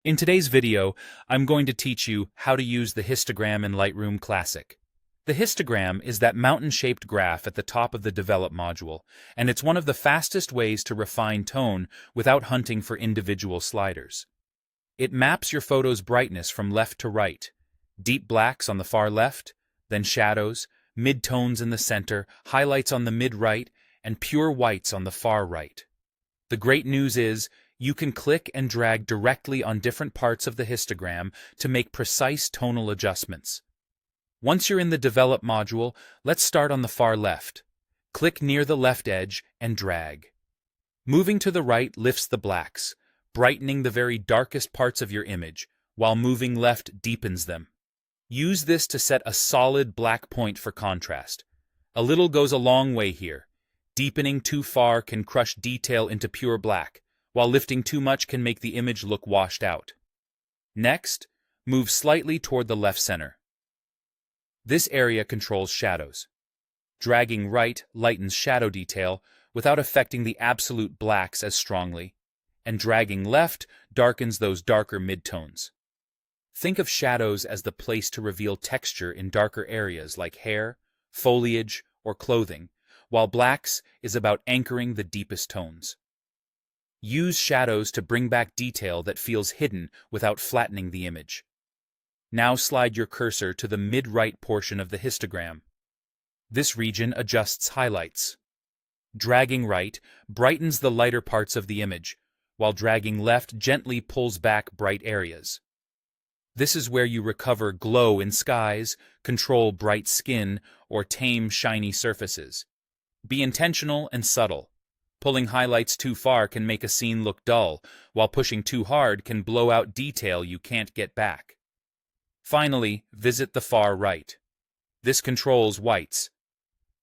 In today's video, I'm going to teach you how to use the histogram in Lightroom Classic. The histogram is that mountain-shaped graph at the top of the Develop module, and it's one of the fastest ways to refine tone without hunting for individual sliders. It maps your photo's brightness from left to right, deep blacks on the far left, then shadows, mid-tones in the center, highlights on the mid-right, and pure whites on the far right. The great news is, you can click and drag directly on different parts of the histogram to make precise tonal adjustments. Once you're in the Develop module, let's start on the far left. Click near the left edge and drag. Moving to the right lifts the blacks, brightening the very darkest parts of your image, while moving left deepens them. Use this to set a solid black point for contrast. A little goes a long way here. Deepening too far can crush detail into pure black, while lifting too much can make the image look washed out. Next, move slightly toward the left center. This area controls shadows. Dragging right lightens shadow detail without affecting the absolute blacks as strongly, and dragging left darkens those darker midtones. Think of shadows as the place to reveal texture in darker areas like hair, foliage, or clothing, while blacks is about anchoring the deepest tones. Use shadows to bring back detail that feels hidden without flattening the image. Now slide your cursor to the mid-right portion of the histogram. This region adjusts highlights. Dragging right brightens the lighter parts of the image, while dragging left gently pulls back bright areas. This is where you recover glow in skies, control bright skin, or tame shiny surfaces. Be intentional and subtle. Pulling highlights too far can make a scene look dull, while pushing too hard can blow out detail you can't get back. Finally, visit the far right. This controls whites.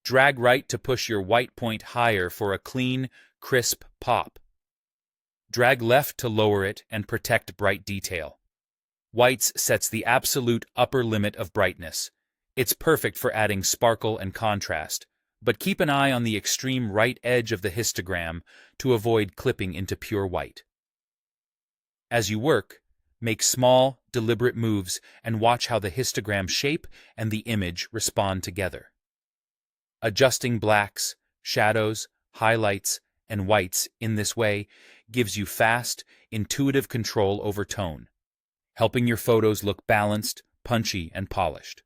Drag right to push your white point higher for a clean, crisp pop. Drag left to lower it and protect bright detail. Whites sets the absolute upper limit of brightness. It's perfect for adding sparkle and contrast, but keep an eye on the extreme right edge of the histogram to avoid clipping into pure white. As you work, make small, deliberate moves and watch how the histogram shape and the image respond together. Adjusting blacks, shadows, highlights, and whites in this way gives you fast, intuitive control over tone, helping your photos look balanced, punchy, and polished.